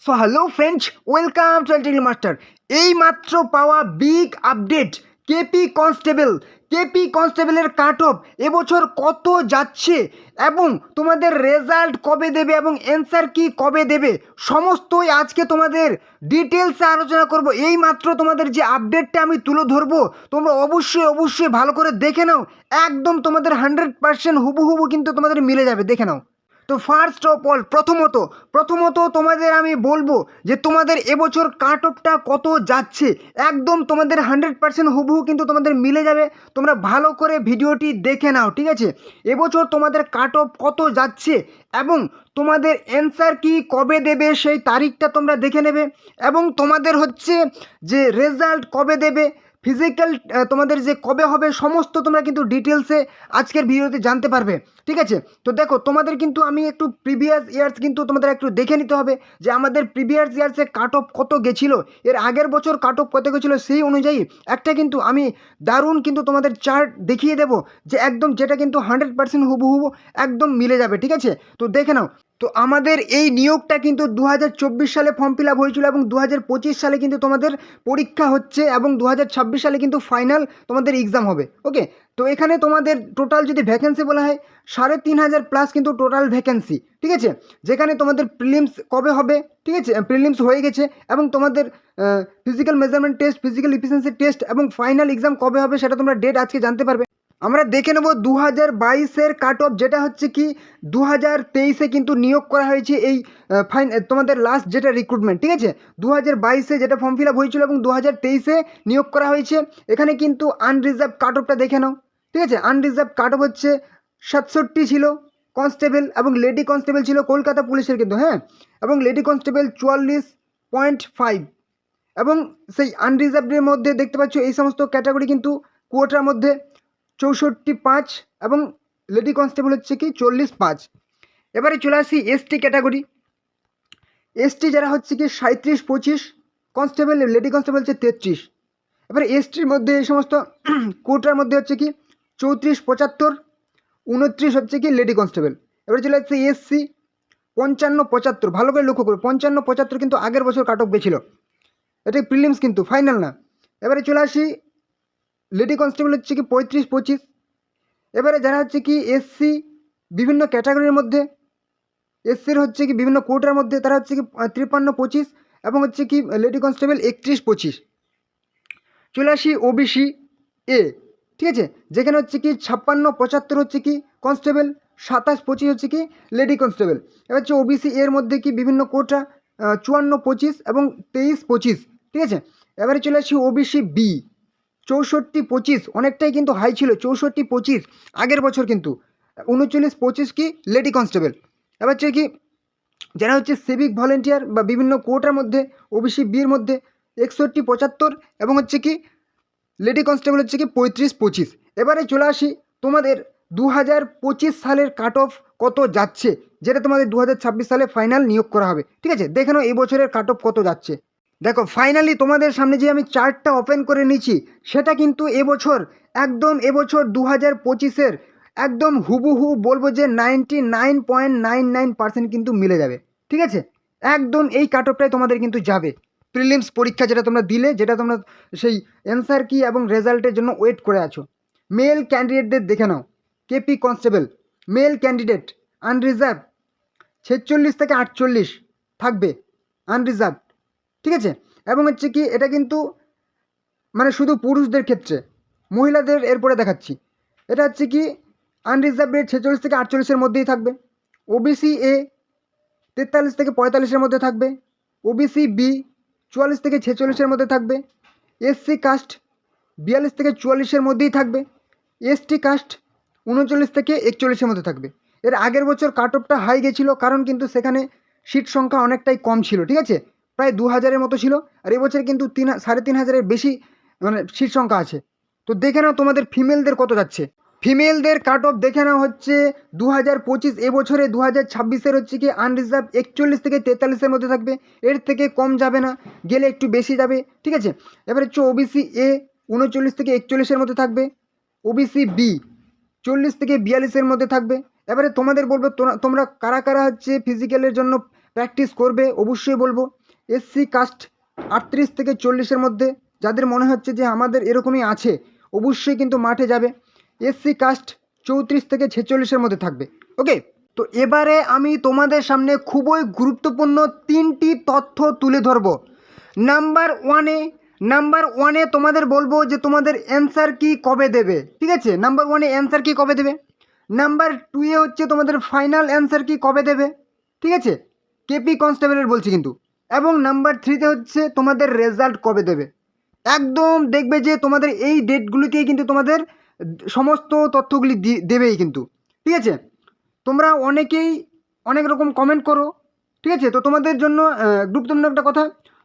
So hello friends, welcome to LTL master. এই মাত্র পাওয়া বিগ আপডেট কেপি কনস্টেবলের কাট অফ এবছর কত যাচ্ছে এবং তোমাদের রেজাল্ট কবে দেবে এবং অ্যান্সার কি কবে দেবে সমস্তই আজকে তোমাদের ডিটেলসে আলোচনা করব। এই মাত্র তোমাদের যে আপডেটটা আমি তুলে ধরবো তোমরা অবশ্যই ভালো করে দেখে নাও। একদম তোমাদের 100% হুবহু কিন্তু তোমাদের মিলে যাবে, দেখে নাও। তো ফার্স্ট অফ অল প্রথমত তোমাদের আমি বলবো যে তোমাদের এবছর কাট অফটা কত যাচ্ছে। একদম তোমাদের 100% হুবহু কিন্তু তোমাদের মিলে যাবে। তোমরা ভালো করে ভিডিওটি দেখে নাও, ঠিক আছে। এবছর তোমাদের কাট অফ কত যাচ্ছে এবং তোমাদের অ্যান্সার কি কবে দেবে সেই তারিখটা তোমরা দেখে নেবে এবং তোমাদের হচ্ছে যে রেজাল্ট কবে দেবে, ফিজিক্যাল তোমাদের যে কবে হবে সমস্ত তোমরা কিন্তু ডিটেলসে আজকের ভিডিওতে জানতে পারবে, ঠিক আছে। তো দেখো তোমাদের কিন্তু আমি একটু প্রিভিয়াস ইয়ার্স কিন্তু তোমাদের একটু দেখে নিতে হবে যে আমাদের প্রিভিয়াস ইয়ার্সে কাট অফ কত গেছিলো, এর আগের বছর কাট অফ কত গেছিলো সেই অনুযায়ী একটা কিন্তু আমি দারুণ কিন্তু তোমাদের চার্ট দেখিয়ে দেবো যে একদম যেটা কিন্তু 100% হুবহু একদম মিলে যাবে, ঠিক আছে। তো দেখে নাও। তো আমাদের এই নিয়োগটা কিন্তু 2024 সালে ফর্ম ফিল আপ হয়েছিল এবং 2025 সালে কিন্তু তোমাদের পরীক্ষা হচ্ছে এবং 2026 সালে কিন্তু ফাইনাল তোমাদের এক্সাম হবে, ওকে। তো এখানে তোমাদের টোটাল যদি ভ্যাকেন্সি বলা হয় 3,500 প্লাস কিন্তু টোটাল ভ্যাকেন্সি, ঠিক আছে। যেখানে তোমাদের প্রিলিমস কবে হবে, ঠিক আছে, প্রিলিমস হয়ে গেছে এবং তোমাদের physical measurement test, physical efficiency test এবং ফাইনাল এক্সাম কবে হবে সেটা তোমরা ডেট আজকে জানতে পারবে। আমরা দেখে নেব 2022-এর কাট অফ, যেটা হচ্ছে কি 2023-এ কিন্তু নিয়োগ করা হয়েছে এই তোমাদের লাস্ট যেটা রিক্রুটমেন্ট, ঠিক আছে। 2022-এ যেটা ফর্ম ফিল আপ হয়েছিল এবং 2023-এ নিয়োগ করা হয়েছে। এখানে কিন্তু আনরিজার্ভ কাট অফটা দেখে নাও, ঠিক আছে। আনরিজার্ভ কাট অফ হচ্ছে 67 ছিল কনস্টেবল এবং লেডি কনস্টেবল ছিল কলকাতা পুলিশের কিন্তু, হ্যাঁ, এবং লেডি কনস্টেবল 44.5 এবং সেই আনরিজার্ভের মধ্যে দেখতে পাচ্ছ এই সমস্ত ক্যাটাগরি কিন্তু কোটার মধ্যে 64.5 এবং লেডি কনস্টেবল হচ্ছে কি 40.5। এবারে চলে আসি এসটি ক্যাটাগরি। এসটি যারা হচ্ছে কি 37.25, কনস্টেবল লেডি কনস্টেবল হচ্ছে 33। এবারে এসটির মধ্যে এই সমস্ত কোটার মধ্যে হচ্ছে কি 34.75, 29 হচ্ছে কি লেডি কনস্টেবল। এবারে চলে আসছে এসসি 55.75, ভালো করে লক্ষ্য করো 55.75 কিন্তু আগের বছর কাট অফ গেছিলো, এটাই প্রিলিমস কিন্তু ফাইনাল না। এবারে চলে আসি লেডি কনস্টেবল হচ্ছে কি 35.25। এবারে যারা হচ্ছে কি এসসি বিভিন্ন ক্যাটাগরির মধ্যে, এসসির হচ্ছে কি বিভিন্ন কোটার মধ্যে তারা হচ্ছে কি 53.25 এবং হচ্ছে কি লেডি কনস্টেবল 31.25। চলে আসি ওবিসি এ, ঠিক আছে, যেখানে হচ্ছে কি 56.75 হচ্ছে কি কনস্টেবল, 27.25 হচ্ছে কি লেডি কনস্টেবল। এবার হচ্ছে ওবিসি এর মধ্যে কি বিভিন্ন কোটা 54.25 এবং 23.25, ঠিক আছে। এবারে চলে আসি ওবিসি বি 64.25, অনেকটাই কিন্তু হাই ছিল 64.25 আগের বছর কিন্তু 39.25 কি লেডি কনস্টেবল। এবার হচ্ছে কি যারা হচ্ছে সিভিক ভলেন্টিয়ার বা বিভিন্ন কোটার মধ্যে ওবিসি বির মধ্যে 61.75 এবং হচ্ছে কি লেডি কনস্টেবল হচ্ছে কি 35.25। এবারে চলে আসি তোমাদের 2025 সালের কাট অফ কত যাচ্ছে, যেটা তোমাদের 2026 সালে ফাইনাল নিয়োগ করা হবে, ঠিক আছে। দেখে নাও এই বছরের কাট অফ কত যাচ্ছে। দেখো ফাইনালি তোমাদের সামনে যে আমি চার্টটা ওপেন করে নিচ্ছি সেটা কিন্তু এবছর একদম এবছর 2025-এর একদম হুবহু বলবো যে 99.99% কিন্তু মিলে যাবে, ঠিক আছে। একদম এই কাট অফটাই তোমাদের কিন্তু যাবে। প্রিলিমস পরীক্ষা যেটা তোমরা দিলে, যেটা তোমরা সেই অ্যান্সার কি এবং রেজাল্টের জন্য ওয়েট করে আছো। মেল ক্যান্ডিডেটদের দেখে নাও। KP constable male candidate unreserved 46 থেকে 48 থাকবে আনরিজার্ভ, ঠিক আছে। এবং হচ্ছে কি এটা কিন্তু মানে শুধু পুরুষদের ক্ষেত্রে, মহিলাদের এরপরে দেখাচ্ছি। এটা হচ্ছে কি আনরিজার্ভ রেট 46 থেকে 48-এর মধ্যেই থাকবে। ওবিসি এ 43 থেকে 45-এর মধ্যে থাকবে। ওবিসি বি 44 থেকে 46-এর মধ্যে থাকবে। এসসি কাস্ট 42 থেকে 44-এর মধ্যেই থাকবে। এসটি কাস্ট 39 থেকে 41-এর মধ্যে থাকবে। এর আগের বছর কাট অফটা হাই গেছিলো কারণ কিন্তু সেখানে সিট সংখ্যা অনেকটাই কম ছিল, ঠিক আছে, প্রায় 2000-এর মতো ছিল। আর এবছর কিন্তু 3,500-এর বেশি মানে সিট সংখ্যা আছে। তো দেখে নাও তোমাদের ফিমেলদের কত যাচ্ছে। ফিমেলদের কাট অফ দেখে নাও হচ্ছে 2025 এবছরে 2026-এর হচ্ছে কি আনরিজার্ভ 41 থেকে 43-এর মধ্যে থাকবে, এর থেকে কম যাবে না, গেলে একটু বেশি যাবে, ঠিক আছে। এবার হচ্ছে ওবিসি এ 39 থেকে 41-এর মধ্যে থাকবে। ওবিসি বি 40 থেকে 42-এর মধ্যে থাকবে। এবারে তোমাদের বলবো তোমরা কারা কারা হচ্ছে ফিজিক্যালের জন্য প্র্যাকটিস করবে অবশ্যই বলবো। এসসি কাস্ট 38 থেকে 40-এর মধ্যে যাদের মনে হচ্ছে যে আমাদের এরকমই আছে, অবশ্যই কিন্তু মাঠে যাবে। এসসি কাস্ট 34 থেকে 46-এর মধ্যে থাকবে। ওকে, তো এবারে আমি তোমাদের সামনে খুবই গুরুত্বপূর্ণ 3টি তথ্য তুলে ধরবো। নাম্বার ওয়ানে তোমাদের বলবো যে তোমাদের অ্যান্সার কি কবে দেবে, ঠিক আছে? নাম্বার ওয়ানে অ্যান্সার কি কবে দেবে। নাম্বার টুয়ে হচ্ছে তোমাদের ফাইনাল অ্যান্সার কি কবে দেবে, ঠিক আছে? কেপি কনস্টেবলের বলছি কিন্তু। এবং নাম্বার 3তে হচ্ছে তোমাদের রেজাল্ট কবে দেবে। একদম দেখবে যে তোমাদের এই ডেটগুলিতেই কিন্তু তোমাদের সমস্ত তথ্যগুলি দেবেই কিন্তু, ঠিক আছে? তোমরা অনেকেই অনেক রকম কমেন্ট করো, ঠিক আছে? তো তোমাদের জন্য গুরুত্বপূর্ণ একটা কথা,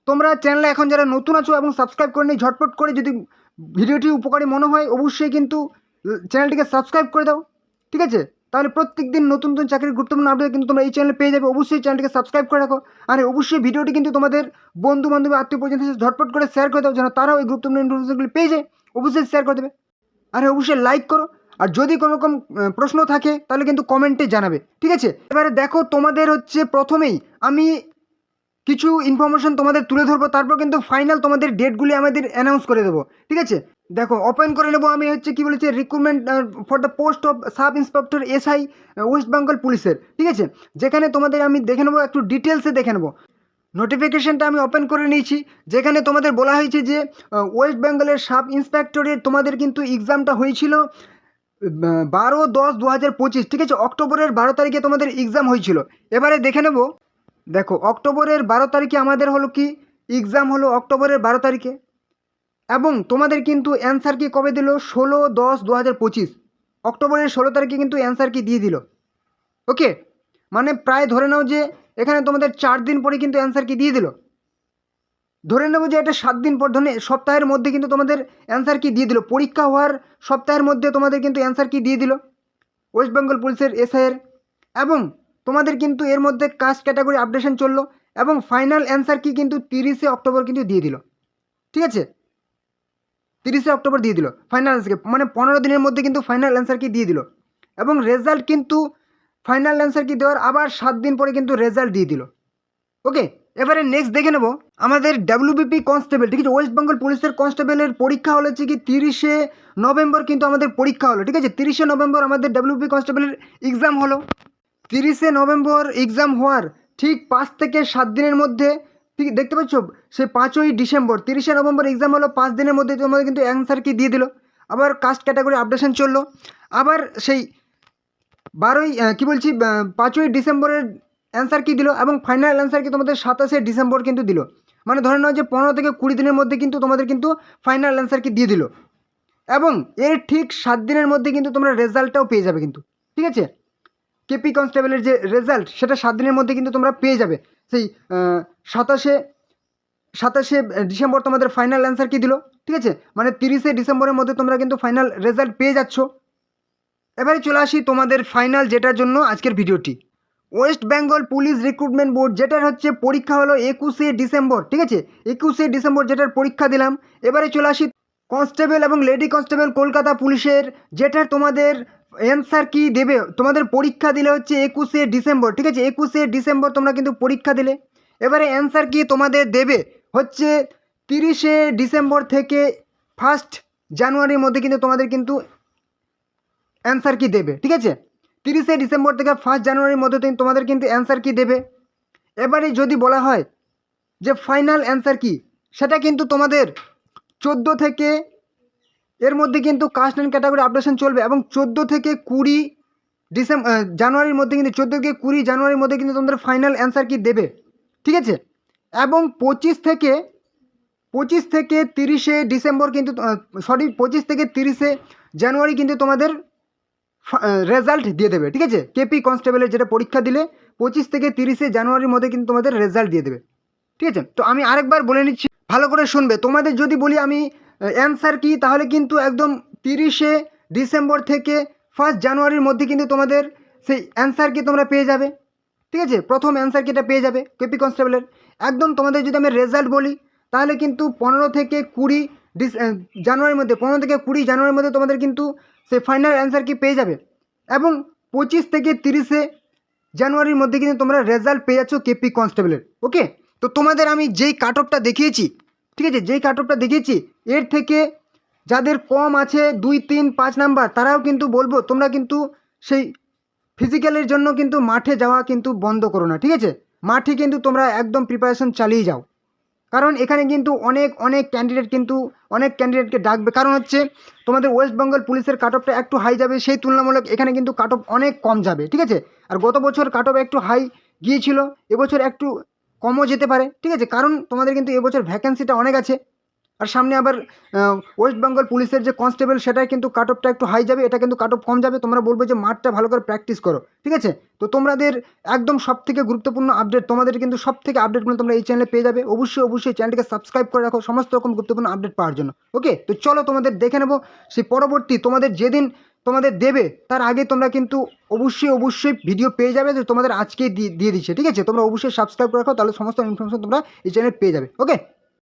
তোমরা চ্যানেলে এখন যারা নতুন আছো এবং সাবস্ক্রাইব করে নিই ঝটপট করে, যদি ভিডিওটি উপকারী মনে হয় অবশ্যই কিন্তু চ্যানেলটিকে সাবস্ক্রাইব করে দাও, ঠিক আছে? তাহলে প্রত্যেক দিন নতুন নতুন চাকরির গুরুত্বপূর্ণ আপডেট কিন্তু তোমরা এই চ্যানেলে পেয়ে যাবে। অবশ্যই চ্যানেলটিকে সাবস্ক্রাইব করে রাখো, আর অবশ্যই ভিডিওটি কিন্তু তোমাদের বন্ধু বান্ধব আত্মীয় পরিজনদের সাথে ঝটপট করে শেয়ার করে দাও, যেন তারাও এই গুরুত্বপূর্ণ ইনফরমেশনগুলি পেয়ে যায়। অবশ্যই শেয়ার করে দেবে, আর অবশ্যই লাইক করো। আর যদি কোনো রকম প্রশ্ন থাকে তাহলে কিন্তু কমেন্টে জানাবে, ঠিক আছে? এবারে দেখো, তোমাদের হচ্ছে প্রথমেই আমি কিছু ইনফরমেশন তোমাদের তুলে ধরবো, তারপর কিন্তু ফাইনাল তোমাদের ডেটগুলি আমাদের অ্যানাউন্স করে দেবো, ঠিক আছে? দেখো, ওপেন করে নেবো আমি হচ্ছে কি বলেছে, recruitment for the post of sub inspector SI West Bengal পুলিশের, ঠিক আছে? যেখানে তোমাদের আমি দেখে নেবো, একটু ডিটেলসে দেখে নেবো। নোটিফিকেশনটা আমি ওপেন করে নিয়েছি, যেখানে তোমাদের বলা হয়েছে যে ওয়েস্ট বেঙ্গলের সাব ইন্সপেক্টরের তোমাদের কিন্তু এক্সামটা হয়েছিল 12/10/2025, ঠিক আছে? অক্টোবরের 12 তারিখে তোমাদের এক্সাম হয়েছিল। এবারে দেখে নেব, দেখো অক্টোবরের 12 তারিখে আমাদের হলো কি এক্সাম হলো অক্টোবরের 12 তারিখে, এবং তোমাদের কিন্তু অ্যান্সার কি কবে দিল, 16/10/2025, অক্টোবরের 16 তারিখে কিন্তু অ্যান্সার কি দিয়ে দিল। ওকে, মানে প্রায় ধরে নাও যে এখানে তোমাদের 4 দিন পরে কিন্তু অ্যান্সার কি দিয়ে দিল। ধরে নেব যে এটা 7 দিন পর, ধরে সপ্তাহের মধ্যে কিন্তু তোমাদের অ্যান্সার কি দিয়ে দিল। পরীক্ষা হওয়ার সপ্তাহের মধ্যে তোমাদের কিন্তু অ্যান্সার কি দিয়ে দিল ওয়েস্ট বেঙ্গল পুলিশের এসআইয়ের। এবং তোমাদের কিন্তু এর মধ্যে কাস্ট ক্যাটাগরি আপডেশন চললো, এবং ফাইনাল অ্যান্সার কি কিন্তু 30শে অক্টোবর কিন্তু দিয়ে দিল, ঠিক আছে? 30শে অক্টোবর দিয়ে দিল ফাইনাল অ্যান্সার, মানে 15 দিনের মধ্যে কিন্তু ফাইনাল অ্যান্সার কি দিয়ে দিল। এবং রেজাল্ট কিন্তু ফাইনাল অ্যান্সার কি দেওয়ার আবার 7 দিন পরে কিন্তু রেজাল্ট দিয়ে দিল। ওকে, এবারে নেক্সট দেখে নেব আমাদের ডাব্লিউবিপি কনস্টেবল, ঠিক আছে? ওয়েস্ট বেঙ্গল পুলিশের কনস্টেবলের পরীক্ষা হলো হচ্ছে কি 30শে নভেম্বর কিন্তু আমাদের পরীক্ষা হলো, ঠিক আছে? 30শে নভেম্বর আমাদের ডাব্লিউবিপি কনস্টেবলের এক্সাম হলো। 30শে নভেম্বর এক্সাম হওয়ার ঠিক 5 থেকে 7 দিনের মধ্যে, ঠিক দেখতে পাচ্ছ, সে 5ই ডিসেম্বর, 30শে নভেম্বর এক্সাম হলো, 5 দিনের মধ্যে তোমাদের কিন্তু অ্যান্সার কি দিয়ে দিল। আবার কাস্ট ক্যাটাগরি আপডেশন চললো, আবার সেই 5ই ডিসেম্বরের অ্যান্সার কি দিল, এবং ফাইনাল অ্যান্সার কি তোমাদের 27শে ডিসেম্বর কিন্তু দিল। মানে ধরে নাও যে 15 থেকে 20 দিনের মধ্যে কিন্তু তোমাদের কিন্তু ফাইনাল অ্যান্সার কি দিয়ে দিল, এবং এর ঠিক 7 দিনের মধ্যে কিন্তু তোমরা রেজাল্টটাও পেয়ে যাবে কিন্তু, ঠিক আছে? কেপি কনস্টেবলের যে রেজাল্ট সেটা 7 দিনের মধ্যে কিন্তু তোমরা পেয়ে যাবে। সেই 27শে ডিসেম্বর তোমাদের ফাইনাল অ্যান্সার কি দিল, ঠিক আছে? মানে 30শে ডিসেম্বরের মধ্যে তোমরা কিন্তু ফাইনাল রেজাল্ট পেয়ে যাচ্ছ। এবারে চলে আসি তোমাদের ফাইনাল, যেটার জন্য আজকের ভিডিওটি। West Bengal police recruitment board, যেটার হচ্ছে পরীক্ষা হলো 21শে ডিসেম্বর, ঠিক আছে? 21শে ডিসেম্বর যেটার পরীক্ষা দিলাম। এবারে চলে আসি কনস্টেবল এবং লেডি কনস্টেবল কলকাতা পুলিশের, যেটার তোমাদের অ্যান্সার কি দেবে। তোমাদের পরীক্ষা দিলে হচ্ছে 21শে ডিসেম্বর, ঠিক আছে? 21শে ডিসেম্বর তোমরা কিন্তু পরীক্ষা দিলে। এবারে অ্যান্সার কি তোমাদের দেবে হচ্ছে 30শে ডিসেম্বর থেকে 1 জানুয়ারির মধ্যে কিন্তু তোমাদের কিন্তু অ্যান্সার কি দেবে, ঠিক আছে? 30শে ডিসেম্বর থেকে 1 জানুয়ারির মধ্যে তোমাদের কিন্তু অ্যান্সার কি দেবে। এবারে যদি বলা হয় যে ফাইনাল অ্যান্সার কি, সেটা কিন্তু তোমাদের 14 থেকে এর মধ্যে কিন্তু কাস্ট অ্যান্ড ক্যাটাগরি আপডেশন চলবে, এবং 14 থেকে 20 জানুয়ারির মধ্যে কিন্তু 14 থেকে 20 জানুয়ারির মধ্যে কিন্তু তোমাদের ফাইনাল অ্যান্সার কি দেবে, ঠিক আছে? এবং 25 থেকে 30শে ডিসেম্বর কিন্তু 25 থেকে 30শে জানুয়ারি কিন্তু তোমাদের রেজাল্ট দিয়ে দেবে, ঠিক আছে? কেপি কনস্টেবলের যেটা পরীক্ষা দিলে 25 থেকে 30শে জানুয়ারির মধ্যে কিন্তু তোমাদের রেজাল্ট দিয়ে দেবে, ঠিক আছে? তো আমি আরেকবার বলে নিচ্ছি, ভালো করে শুনবে। তোমাদের যদি বলি আমি অ্যান্সার কি, তাহলে কিন্তু একদম 30শে ডিসেম্বর থেকে 1 জানুয়ারির মধ্যে কিন্তু তোমাদের সেই অ্যান্সার কি তোমরা পেয়ে যাবে, ঠিক আছে? প্রথম অ্যান্সার কিটা পেয়ে যাবে কেপি কনস্টেবলের। একদম তোমাদের যদি আমি রেজাল্ট বলি, তাহলে কিন্তু 15 থেকে 20 জানুয়ারির মধ্যে 15 থেকে 20 জানুয়ারির মধ্যে তোমাদের কিন্তু সেই ফাইনাল অ্যান্সার কি পেয়ে যাবে। এবং 25 থেকে 30শে জানুয়ারির মধ্যে কিন্তু তোমরা রেজাল্ট পেয়ে যাচ্ছ কেপি কনস্টেবলের। ওকে, তো তোমাদের আমি যেই কাট অফটা দেখিয়েছি, ঠিক আছে, যেই কাট অফটা দেখিয়েছি এর থেকে যাদের কম আছে 2, 3, 5 নাম্বার, তারাও কিন্তু বলবো তোমরা কিন্তু সেই ফিজিক্যালের জন্য কিন্তু মাঠে যাওয়া কিন্তু বন্ধ করো না, ঠিক আছে। মাঠে কিন্তু তোমরা একদম প্রিপারেশন চালিয়ে যাও, কারণ এখানে কিন্তু অনেক ক্যান্ডিডেটকে ডাকবে। কারণ হচ্ছে তোমাদের ওয়েস্ট বেঙ্গল পুলিশের কাট অফটা একটু হাই যাবে, সেই তুলনামূলক এখানে কিন্তু কাট অফ অনেক কম যাবে, ঠিক আছে। আর গত বছর কাট অফ একটু হাই গিয়েছিল, এবছর একটু কমও যেতে পারে, ঠিক আছে, কারণ তোমাদের কিন্তু এবছর ভ্যাকেন্সিটা অনেক আছে। আর সামনে আবার ওয়েস্ট বেঙ্গল পুলিশের যে কনস্টেবল সেটাই কিন্তু কাট অফটা একটু হাই যাবে, এটা কিন্তু কাট অফ কম যাবে। তোমরা বলবো যে মাঠটা ভালো করে প্র্যাকটিস করো, ঠিক আছে। তো তোমাদের একদম সব থেকে গুরুত্বপূর্ণ আপডেট, তোমাদের কিন্তু সব থেকে আপডেটগুলো তোমরা এই চ্যানেলে পেয়ে যাবে। অবশ্যই চ্যানেলটিকে সাবস্ক্রাইব করে রাখো সমস্ত রকম গুরুত্বপূর্ণ আপডেট পাওয়ার জন্য। ওকে, তো চলো তোমাদের দেখে নেবো সেই পরবর্তী তোমাদের যেদিন তোমাদের দেবে তার আগে তোমরা কিন্তু অবশ্যই ভিডিও পেয়ে যাবে, যে তোমাদের আজকেই দিয়ে দিচ্ছে, ঠিক আছে। তোমরা অবশ্যই সাবস্ক্রাইব করে রাখো, তাহলে সমস্ত ইনফরমেশন তোমরা এই চ্যানেলে পেয়ে যাবে। ওকে।